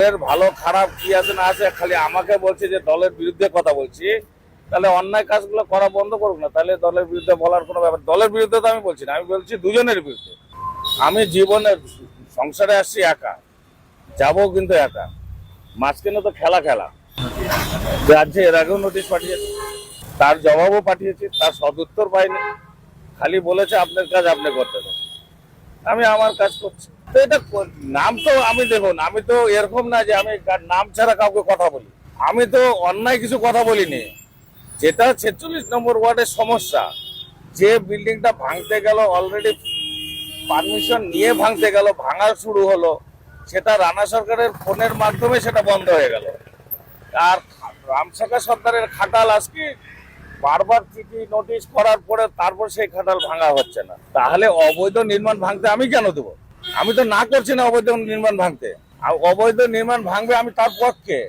দলের ভালো খারাপ কি আছে না আছে খালি আমাকে বলছে যে দলের বিরুদ্ধে কথা বলছি, তাহলে অন্যায় কাজগুলো করা বন্ধ করুক না, তাহলে দলের বিরুদ্ধে বলার কোনো ব্যাপার। দলের বিরুদ্ধে তো আমি বলছি না, আমি বলছি দুজনের বিরুদ্ধে। আমি জীবনে সংসারে আসছি একা, যাবো কিন্তু একা, মাঝখানে তো খেলা খেলা রাজ্যে এর আগেও নোটিশ পাঠিয়েছে, তার জবাবও পাঠিয়েছি, তার সদুত্তর পাইনি, খালি বলেছে আপনার কাজ আপনি করতে দেন, আমি আমার কাজ করছি। তো এটা নাম তো আমি দেখুন, আমি তো এরকম না যে আমি নাম ছাড়া কাউকে কথা বলি, আমি তো অন্যায় কিছু কথা বলিনি। যেটা 46 নম্বর ওয়ার্ডের সমস্যা, যে বিল্ডিংটা ভাঙতে গেল অলরেডি পারমিশন নিয়ে ভাঙতে গেল, ভাঙা শুরু হলো, সেটা রানা সরকারের ফোনের মাধ্যমে সেটা বন্ধ হয়ে গেল। আর রামশেখর সর্দারের খাটাল আজকে বারবার চিঠি নোটিশ করার পরে তারপর সেই খাটাল ভাঙা হচ্ছে না, তাহলে অবৈধ নির্মাণ ভাঙতে আমি কেন দেবো? আমি তো না করছি না অবৈধ নির্মাণ ভাঙতে, অবৈধ নির্মাণ ভাঙবে আমি তার পক্ষে।